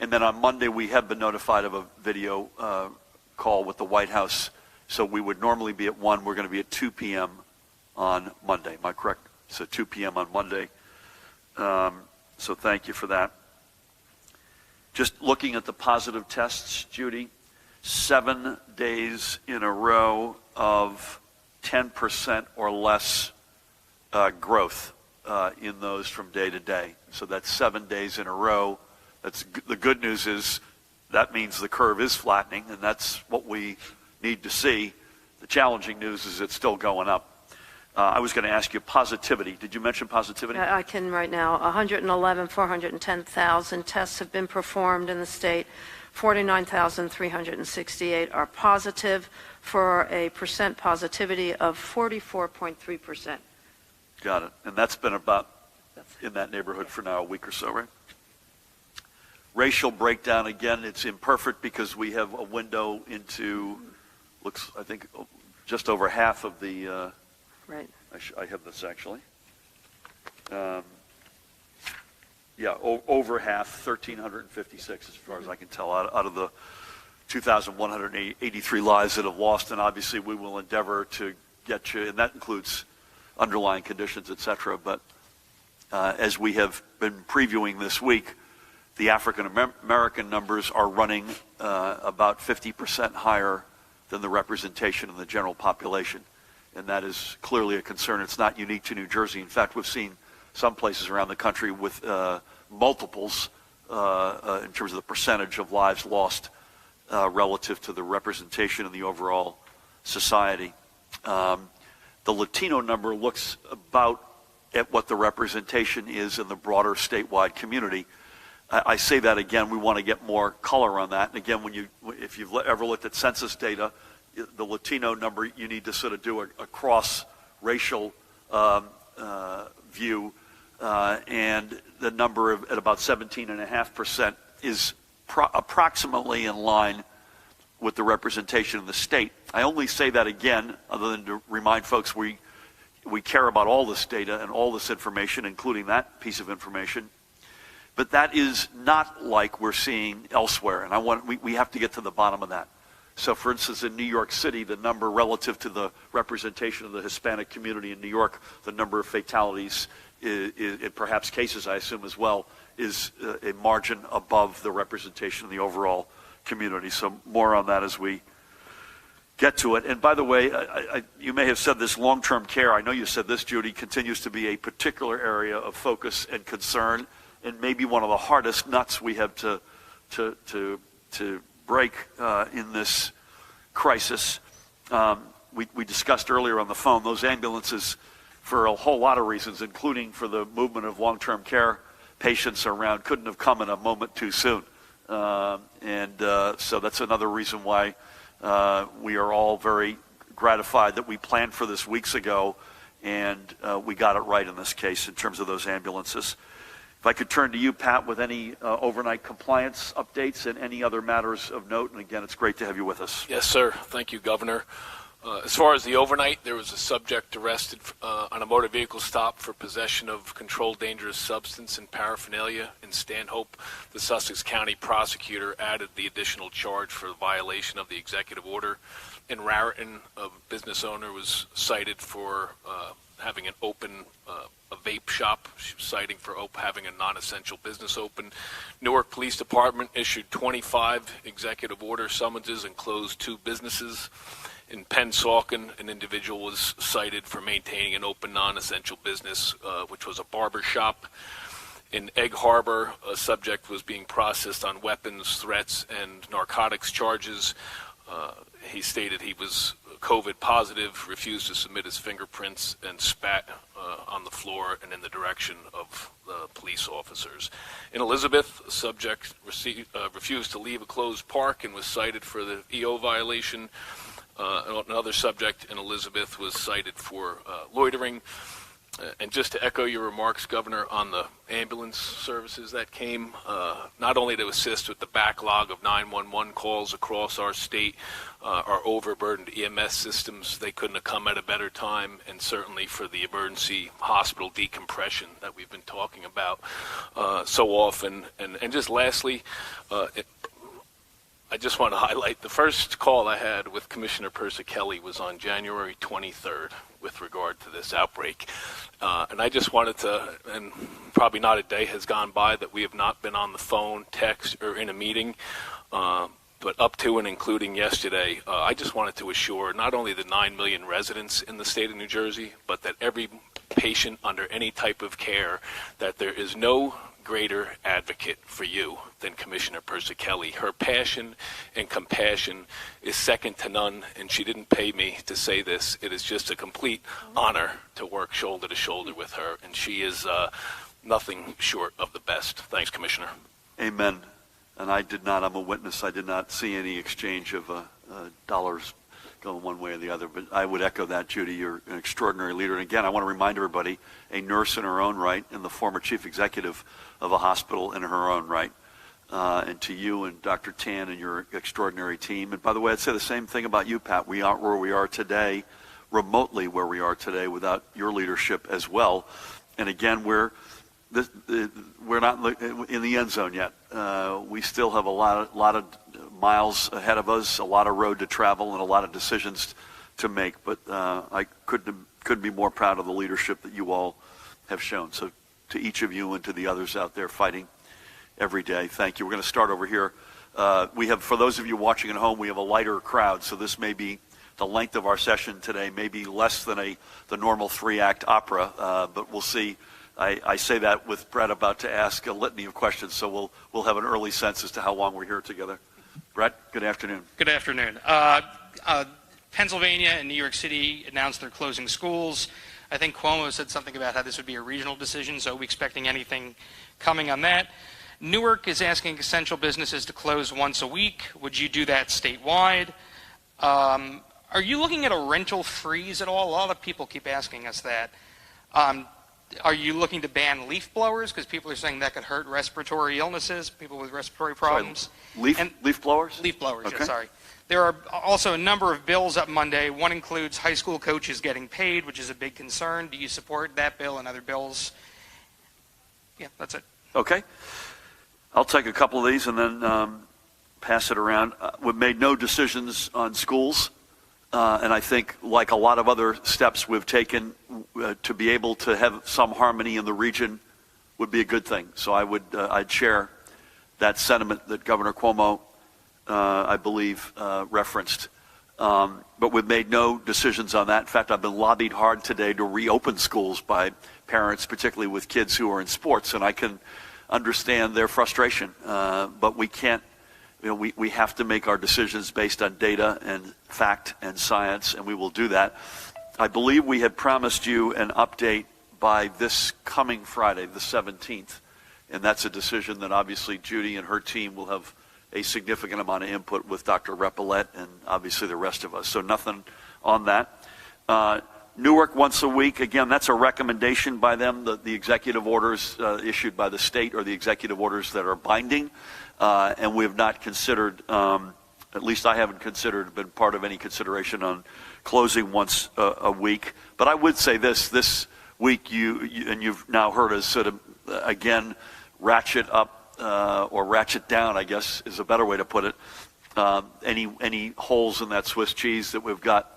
And then on Monday we have been notified of a video call with the White House, so we would normally be at 1, we're going to be at 2 p.m. on Monday. Am I correct? So 2 p.m. on Monday. So thank you for that. Just looking at the positive tests, Judy, 7 days in a row of 10% or less growth in those from day to day. So that's 7 days in a row. The good news is that means the curve is flattening, and that's what we need to see. The challenging news is it's still going up. I was going to ask you positivity. Did you mention positivity? I can right now. 410,000 tests have been performed in the state. 49,368 are positive, for a percent positivity of 44.3%. Got it. And that's been about in that neighborhood for now a week or so, right? racial breakdown, again, it's imperfect because we have a window into, I think, just over half of the, Right. I have this actually. Over half, 1,356 as far as I can tell, out of the 2,183 lives that have lost, and obviously we will endeavor to get you, and that includes underlying conditions, et cetera, but as we have been previewing this week, the African American numbers are running about 50% higher than the representation in the general population, and that is clearly a concern. It's not unique to New Jersey. In fact, we've seen some places around the country with multiples in terms of the percentage of lives lost relative to the representation in the overall society. The Latino number looks about at what the representation is in the broader statewide community. I say that again, we want to get more color on that. And again, if you've ever looked at census data, the Latino number, you need to sort of do a cross-racial view, and the number at about 17.5% is approximately in line with the representation in the state. I only say that again, other than to remind folks we care about all this data and all this information, including that piece of information. But that is not like we're seeing elsewhere, and we have to get to the bottom of that. So, for instance, in New York City, the number relative to the representation of the Hispanic community in New York, the number of fatalities, perhaps cases, I assume as well, is a margin above the representation of the overall community. So more on that as we get to it. And by the way, you may have said this, long-term care, I know you said this, Judy, continues to be a particular area of focus and concern, and maybe one of the hardest nuts we have to break in this crisis. We discussed earlier on the phone, those ambulances, for a whole lot of reasons, including for the movement of long-term care patients around, couldn't have come in a moment too soon. So that's another reason why we are all very gratified that we planned for this weeks ago, and we got it right in this case in terms of those ambulances. If I could turn to you, Pat, with any overnight compliance updates and any other matters of note. And again, it's great to have you with us. Yes, sir. Thank you, Governor. As far as the overnight, there was a subject arrested on a motor vehicle stop for possession of controlled dangerous substance and paraphernalia in Stanhope. The Sussex County prosecutor added the additional charge for violation of the executive order. In Raritan, a business owner was cited for having an open a vape shop. She was citing for having a non-essential business open. Newark Police Department issued 25 executive order summonses and closed 2 businesses. In Pennsauken, an individual was cited for maintaining an open non-essential business, which was a barber shop. In Egg Harbor, a subject was being processed on weapons, threats, and narcotics charges. He stated he was COVID positive, refused to submit his fingerprints, and spat on the floor and in the direction of the police officers. In Elizabeth, a subject refused to leave a closed park and was cited for the EO violation. Another subject in Elizabeth was cited for loitering. And just to echo your remarks, Governor, on the ambulance services that came, not only to assist with the backlog of 911 calls across our state, our overburdened EMS systems, they couldn't have come at a better time, and certainly for the emergency hospital decompression that we've been talking about so often. And just lastly, I just want to highlight the first call I had with Commissioner Persicelli was on January 23rd with regard to this outbreak. And I just wanted to, and probably not a day has gone by that we have not been on the phone, text, or in a meeting, but up to and including yesterday, I just wanted to assure not only the 9 million residents in the state of New Jersey, but that every patient under any type of care, that there is no greater advocate for you than Commissioner Persicelli. Her passion and compassion is second to none, and she didn't pay me to say this. It is just a complete honor to work shoulder to shoulder with her, and she is nothing short of the best. Thanks, Commissioner. Amen. And I'm a witness, I did not see any exchange of dollars going one way or the other, but I would echo that, Judy. You're an extraordinary leader. And again, I want to remind everybody, a nurse in her own right and the former chief executive of a hospital in her own right. and to you and Dr. Tan and your extraordinary team. And by the way, I'd say the same thing about you, Pat. We aren't where we are today, remotely where we are today, without your leadership as well. And again, we're not in the end zone yet. We still have a lot of miles ahead of us, a lot of road to travel, and a lot of decisions to make. But I couldn't be more proud of the leadership that you all have shown. So to each of you and to the others out there fighting every day, thank you. We're going to start over here. We have, for those of you watching at home, we have a lighter crowd, so this may be the length of our session today, maybe less than the normal 3-act opera, but we'll see. I say that with Brett about to ask a litany of questions, so we'll have an early sense as to how long we're here together. Brett, good afternoon. Good afternoon. Pennsylvania and New York City announced they're closing schools. I think Cuomo said something about how this would be a regional decision, so are we expecting anything coming on that? Newark is asking essential businesses to close once a week. Would you do that statewide? Are you looking at a rental freeze at all? A lot of people keep asking us that. Are you looking to ban leaf blowers? Because people are saying that could hurt respiratory illnesses, people with respiratory problems. Sorry, leaf blowers? Leaf blowers, okay. Yeah, sorry. There are also a number of bills up Monday. One includes high school coaches getting paid, which is a big concern. Do you support that bill and other bills? Yeah, that's it. Okay. I'll take a couple of these and then pass it around. We've made no decisions on schools, and I think, like a lot of other steps we've taken, to be able to have some harmony in the region would be a good thing. So I'd share that sentiment that Governor Cuomo, I believe, referenced. But we've made no decisions on that. In fact, I've been lobbied hard today to reopen schools by parents, particularly with kids who are in sports, and I can understand their frustration, but we can't, we have to make our decisions based on data and fact and science, and we will do that. I believe we had promised you an update by this coming Friday, the 17th, and that's a decision that obviously Judy and her team will have a significant amount of input with Dr. Repillette and obviously the rest of us, so nothing on that. Newark once a week, again, that's a recommendation by them. The executive orders issued by the state are the executive orders that are binding, and we have not considered, at least I haven't considered, been part of any consideration on closing once a week. But I would say this week, and you've now heard us sort of, again, ratchet up or ratchet down, I guess is a better way to put it, any holes in that Swiss cheese that we've got.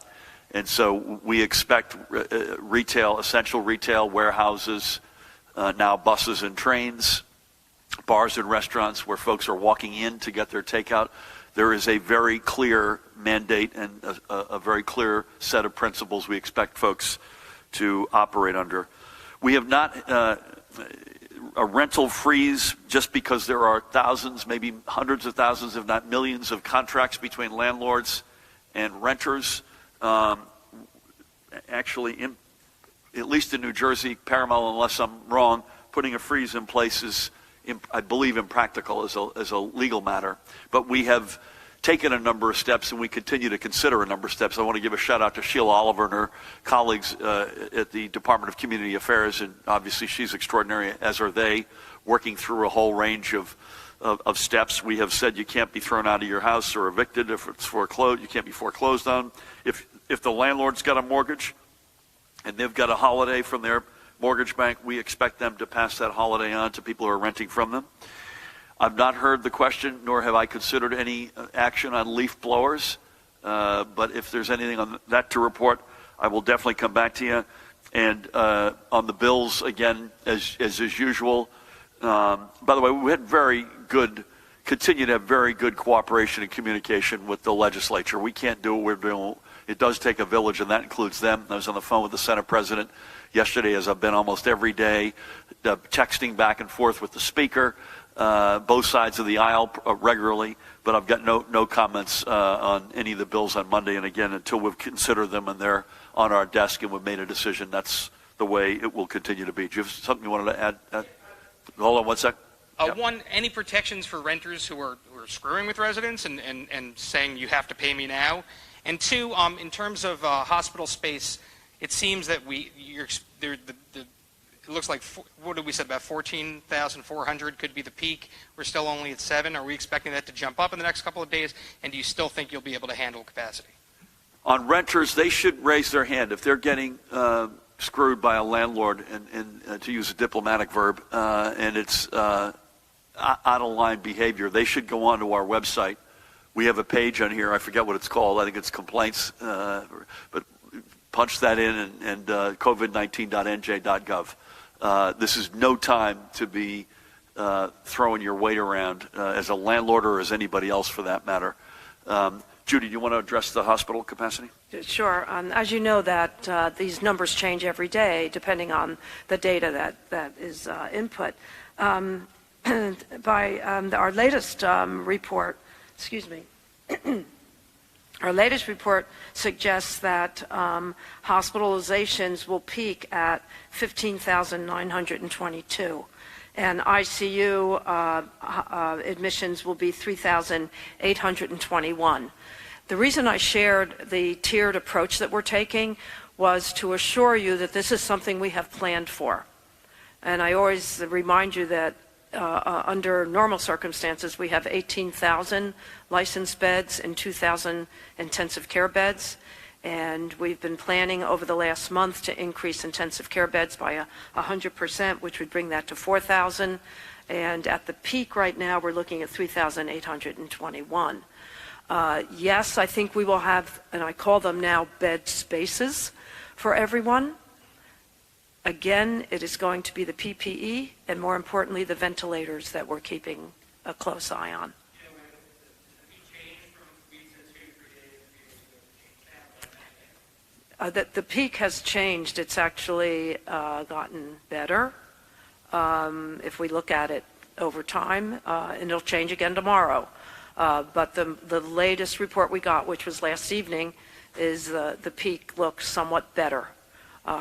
And so we expect retail, essential retail, warehouses, now buses and trains, bars and restaurants where folks are walking in to get their takeout. There is a very clear mandate and a very clear set of principles we expect folks to operate under. We have not a rental freeze just because there are thousands, maybe hundreds of thousands, if not millions of contracts between landlords and renters. Actually, at least in New Jersey, Paramount, unless I'm wrong, putting a freeze in place is, I believe, impractical as a legal matter. But we have taken a number of steps, and we continue to consider a number of steps. I want to give a shout out to Sheila Oliver and her colleagues at the Department of Community Affairs, and obviously she's extraordinary, as are they, working through a whole range of steps. We have said you can't be thrown out of your house or evicted if it's foreclosed. You can't be foreclosed on. If the landlord's got a mortgage and they've got a holiday from their mortgage bank, we expect them to pass that holiday on to people who are renting from them. I've not heard the question, nor have I considered any action on leaf blowers. But if there's anything on that to report, I will definitely come back to you. And on the bills, again, as usual. By the way, we had continue to have very good cooperation and communication with the legislature. We can't do what we're doing. It does take a village, and that includes them. I was on the phone with the Senate President yesterday, as I've been almost every day, texting back and forth with the Speaker, both sides of the aisle regularly, but I've got no comments on any of the bills on Monday. And again, until we've considered them and they're on our desk and we've made a decision, that's the way it will continue to be. Do you have something you wanted to add? Hold on one sec. Yep. One, any protections for renters who are screwing with residents and saying you have to pay me now? And two, in terms of hospital space, it seems that the it looks like, what did we say, about 14,400 could be the peak. We're still only at 7. Are we expecting that to jump up in the next couple of days? And do you still think you'll be able to handle capacity? On renters, they should raise their hand. If they're getting screwed by a landlord, and to use a diplomatic verb, and it's out of line behavior, they should go onto our website. We have a page on here. I forget what it's called. I think it's complaints, but punch that in and covid19.nj.gov. This is no time to be throwing your weight around as a landlord or as anybody else for that matter. Judy, do you want to address the hospital capacity? Sure. As you know, that these numbers change every day depending on the data that is input. By our latest report, our latest report suggests that hospitalizations will peak at 15,922, and ICU admissions will be 3,821. The reason I shared the tiered approach that we're taking was to assure you that this is something we have planned for. And I always remind you that under normal circumstances, we have 18,000 licensed beds and 2,000 intensive care beds. And we've been planning over the last month to increase intensive care beds by 100%, which would bring that to 4,000. And at the peak right now, we're looking at 3,821. Yes, I think we will have, and I call them now bed spaces for everyone. Again, it is going to be the PPE and, more importantly, the ventilators that we're keeping a close eye on. The peak has changed. It's actually gotten better if we look at it over time, and it'll change again tomorrow. But the latest report we got, which was last evening, is the peak looks somewhat better.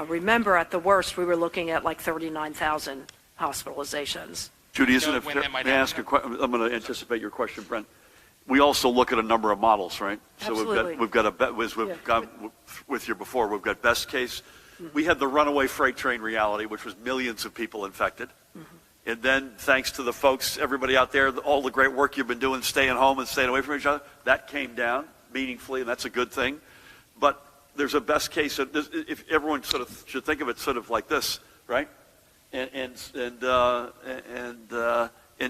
Remember, at the worst, we were looking at like 39,000 hospitalizations. Judy, isn't it fair? May I ask a question? I'm going to anticipate your question, Brent. We also look at a number of models, right? Absolutely. So we've got as we've gone with you before, we've got best case. Mm-hmm. We had the runaway freight train reality, which was millions of people infected. Mm-hmm. And then, thanks to the folks, everybody out there, all the great work you've been doing, staying home and staying away from each other, that came down meaningfully, and that's a good thing. But there's a best case. If everyone sort of should think of it sort of like this, right? And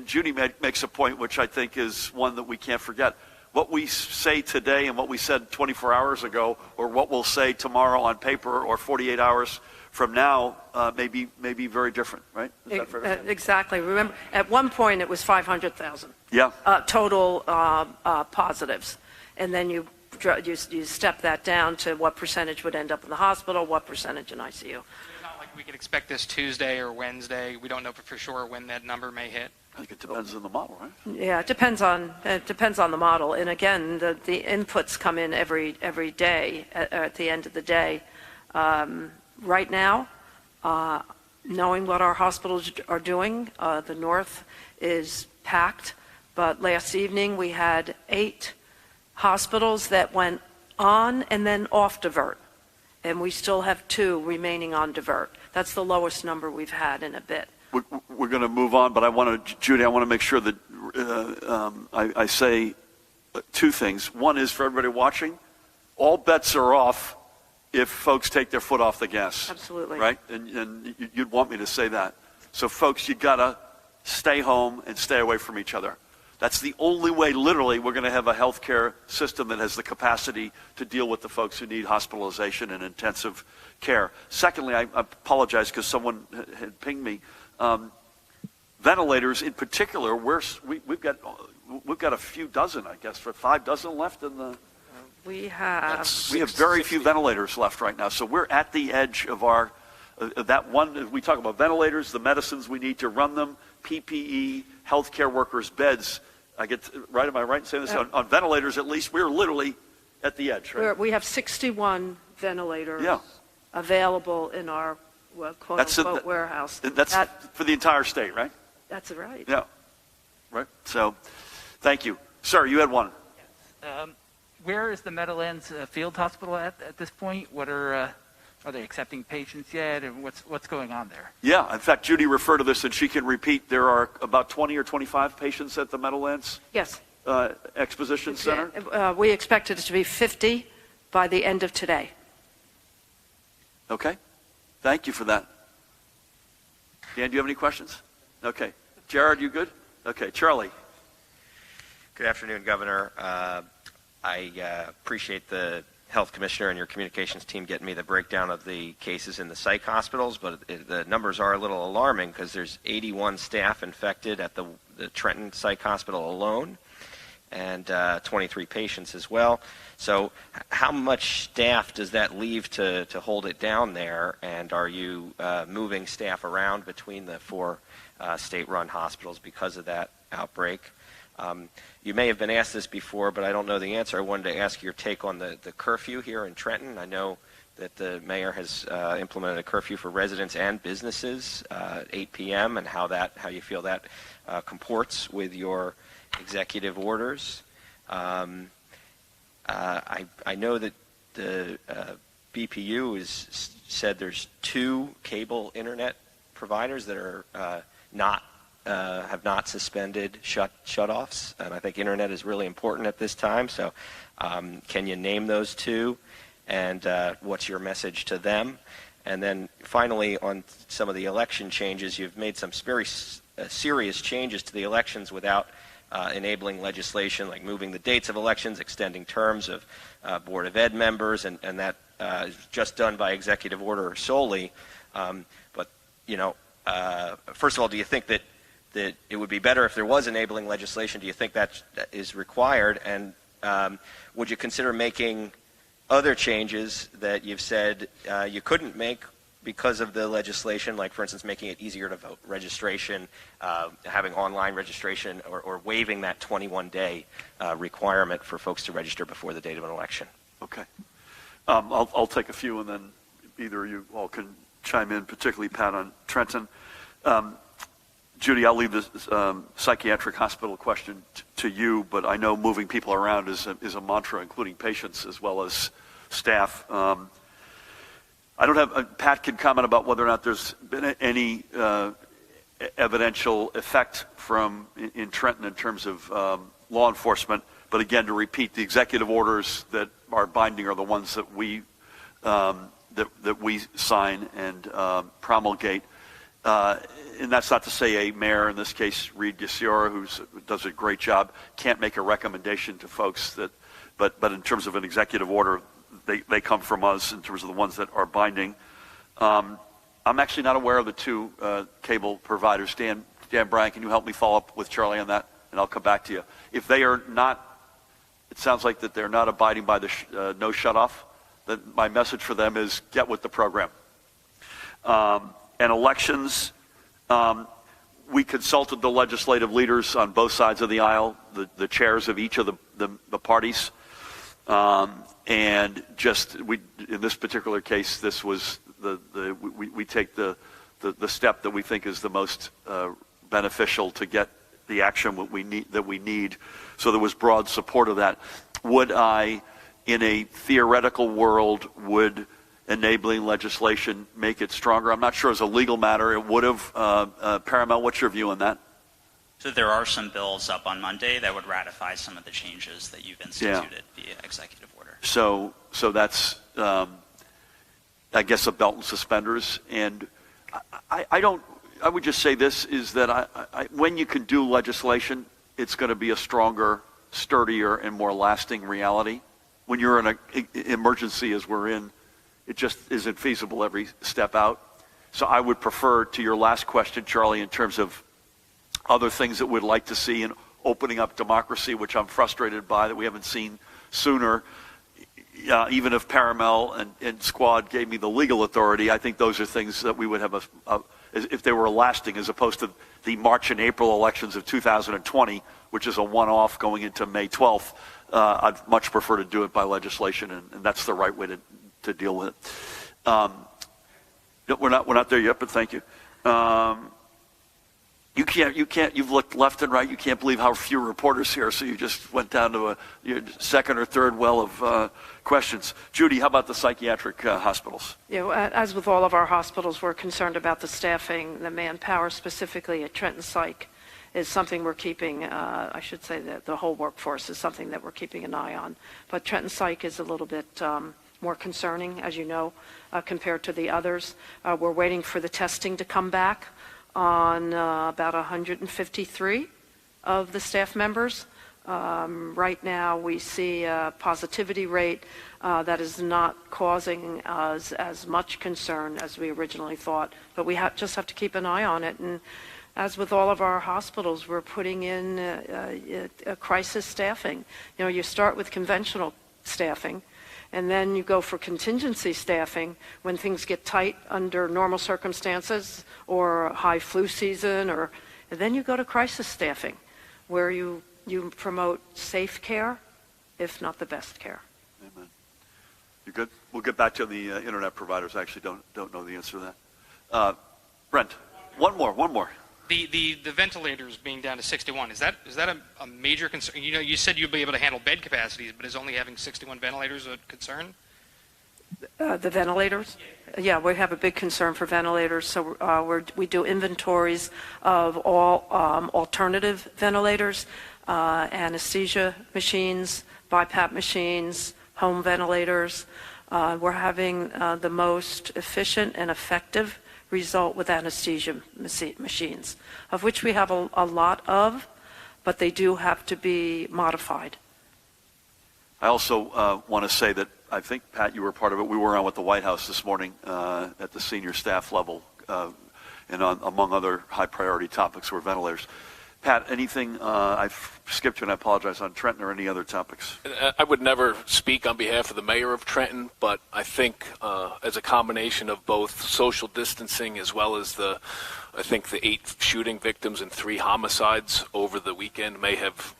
Judy makes a point which I think is one that we can't forget. What we say today and what we said 24 hours ago, or what we'll say tomorrow on paper or 48 hours from now, may be very different, right? Is that fair to say? Exactly. Remember, at one point it was 500,000. Yeah. Total positives, and then you step that down to what percentage would end up in the hospital, what percentage in ICU. It's not like we could expect this Tuesday or Wednesday. We don't know for sure when that number may hit. I think it depends on the model, right? Yeah, it depends on the model. And again, the inputs come in every day at the end of the day. Right now, knowing what our hospitals are doing, the north is packed. But last evening we had 8 hospitals that went on and then off divert. And we still have 2 remaining on divert. That's the lowest number we've had in a bit. We're going to move on, but Judy, I want to make sure that I say 2 things. One is, for everybody watching, all bets are off if folks take their foot off the gas. Absolutely. Right? And you'd want me to say that. So, folks, you got to stay home and stay away from each other. That's the only way, literally, we're going to have a healthcare system that has the capacity to deal with the folks who need hospitalization and intensive care. Secondly, I apologize because someone had pinged me. Ventilators, in particular, we've got a few dozen, I guess, for 5 dozen left in the. We have very few ventilators left right now, so we're at the edge of our that one. We talk about ventilators, the medicines we need to run them, PPE, healthcare workers, beds. I get right. Am I right in saying this? On ventilators, at least, we're literally at the edge. Right? We have 61 ventilators available in our quote-unquote warehouse. That's for the entire state, right? That's right. Yeah. Right. So, thank you. Sir, you had one. Yes. Where is the Meadowlands Field Hospital at this point? What are Are they accepting patients yet? And what's going on there? Yeah, in fact, Judy referred to this, and she can repeat. There are about 20 or 25 patients at the Meadowlands Yes. Exposition Center. We expect it to be 50 by the end of today. Okay. Thank you for that. Dan, do you have any questions? Okay. Jared, you good? Okay. Charlie. Good afternoon, Governor. I appreciate the Health Commissioner and your communications team getting me the breakdown of the cases in the psych hospitals, but the numbers are a little alarming because there's 81 staff infected at the Trenton Psych Hospital alone, and 23 patients as well. So how much staff does that leave to hold it down there, and are you moving staff around between the 4 state-run hospitals because of that outbreak? You may have been asked this before, but I don't know the answer. I wanted to ask your take on the curfew here in Trenton. I know that the mayor has implemented a curfew for residents and businesses, 8 p.m., and how you feel that comports with your executive orders. I know that the BPU has said there's 2 cable internet providers that are have not suspended shutoffs, and I think internet is really important at this time. So, can you name those 2, and what's your message to them? And then finally, on some of the election changes, you've made some very serious changes to the elections without enabling legislation, like moving the dates of elections, extending terms of Board of Ed members, and that is just done by executive order solely. But, first of all, do you think that it would be better if there was enabling legislation? Do you think that is required? And would you consider making other changes that you've said you couldn't make because of the legislation, like, for instance, making it easier to vote registration, having online registration, or waiving that 21-day requirement for folks to register before the date of an election? Okay. I'll take a few, and then either of you all can chime in, particularly Pat on Trenton. Judy, I'll leave this psychiatric hospital question to you, but I know moving people around is a mantra, including patients as well as staff. I don't have, Pat can comment about whether or not there's been any evidential effect in Trenton in terms of law enforcement, but again, to repeat, the executive orders that are binding are the ones that we sign and promulgate. And that's not to say a mayor, in this case Reed Gisiora, who does a great job, can't make a recommendation to folks but in terms of an executive order, they come from us in terms of the ones that are binding. I'm actually not aware of the 2 cable providers. Dan Bryan, can you help me follow up with Charlie on that? And I'll come back to you. If they are not, it sounds like that they're not abiding by the no shutoff, then my message for them is get with the program. And elections, we consulted the legislative leaders on both sides of the aisle, the chairs of each of the parties, and in this particular case, this was we take the step that we think is the most beneficial to get the action that we need. So there was broad support of that. Would I, in a theoretical world, would enabling legislation make it stronger? I'm not sure as a legal matter it would have. Paramount, what's your view on that? So there are some bills up on Monday that would ratify some of the changes that you've instituted via executive order. So that's, I guess, a belt and suspenders. And I would just say this, is that when you can do legislation, it's going to be a stronger, sturdier, and more lasting reality. When you're in an emergency as we're in, it just isn't feasible every step out. So I would prefer, to your last question, Charlie, in terms of other things that we'd like to see in opening up democracy, which I'm frustrated by that we haven't seen sooner. Even if Paramel and Squad gave me the legal authority, I think those are things that we would have if they were lasting, as opposed to the March and April elections of 2020, which is a one-off going into May 12th. I'd much prefer to do it by legislation, and that's the right way to deal with it. We're not there yet, but thank you. You've looked left and right. You can't believe how few reporters here, so you just went down to your second or third well of questions. Judy, how about the psychiatric hospitals? As with all of our hospitals, we're concerned about the staffing, the manpower, specifically at Trenton Psych is something we're keeping, I should say that the whole workforce is something that we're keeping an eye on. But Trenton Psych is a little bit more concerning, as you know, compared to the others. We're waiting for the testing to come back on about 153 of the staff members. Right now we see a positivity rate that is not causing us as much concern as we originally thought, but we just have to keep an eye on it. And as with all of our hospitals, we're putting in a crisis staffing. You know, you start with conventional staffing, and then you go for contingency staffing when things get tight under normal circumstances or high flu season, and then you go to crisis staffing, where you promote safe care, if not the best care. Amen. You're good? We'll get back to the internet providers. I actually don't know the answer to that. Brent, one more. The ventilators being down to 61, is that a major concern? You know, you said you'd be able to handle bed capacities, but is only having 61 ventilators a concern? The ventilators? Yeah, we have a big concern for ventilators, so we do inventories of all alternative ventilators, anesthesia machines, BiPAP machines, home ventilators. We're having the most efficient and effective result with anesthesia machines, of which we have a lot of, but they do have to be modified. I also want to say that I think, Pat, you were part of it. We were on with the White House this morning at the senior staff level, and among other high priority topics were ventilators. Pat, anything I've skipped you, and I apologize, on Trenton or any other topics? I would never speak on behalf of the mayor of Trenton, but I think as a combination of both social distancing as well as the 8 shooting victims and 3 homicides over the weekend may have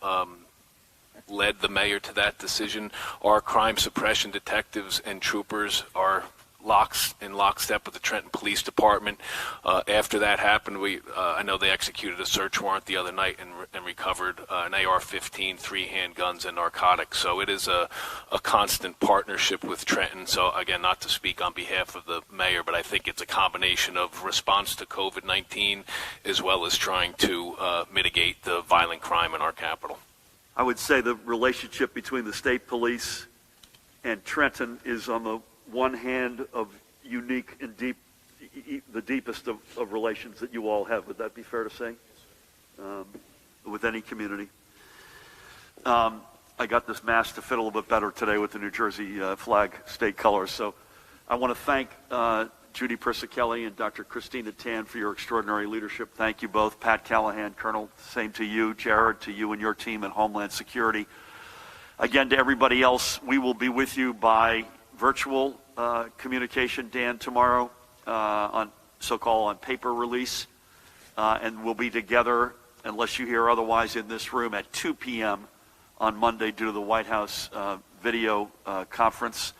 led the mayor to that decision. Our crime suppression detectives and troopers are in lockstep with the Trenton Police Department. After that happened, I know they executed a search warrant the other night and recovered an AR-15, 3 handguns, and narcotics. So it is a constant partnership with Trenton. So again, not to speak on behalf of the mayor, but I think it's a combination of response to COVID-19 as well as trying to mitigate the violent crime in our capital. I would say the relationship between the state police and Trenton is on the one hand of unique and deep, the deepest of relations that you all have. Would that be fair to say? With any community. I got this mask to fit a little bit better today with the New Jersey flag state colors. So I want to thank Judy Persicelli and Dr. Christina Tan for your extraordinary leadership. Thank you both. Pat Callahan, Colonel, same to you. Jared, to you and your team at Homeland Security. Again, to everybody else, we will be with you by virtual communication, Dan, tomorrow on so-called on paper release, and we'll be together, unless you hear otherwise, in this room at 2 p.m. on Monday due to the White House video conference.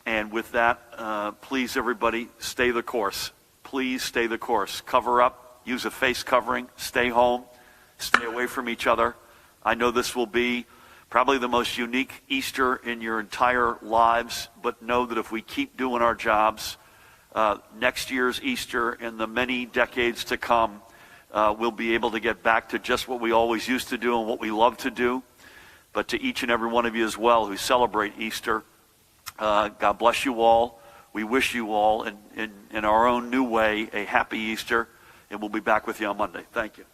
And with that, please, everybody, stay the course. Please stay the course. Cover up, use a face covering, stay home, stay away from each other. I know this will be probably the most unique Easter in your entire lives, but know that if we keep doing our jobs, next year's Easter and the many decades to come, we'll be able to get back to just what we always used to do and what we love to do. But to each and every one of you as well who celebrate Easter, God bless you all. We wish you all, in our own new way, a happy Easter, and we'll be back with you on Monday. Thank you.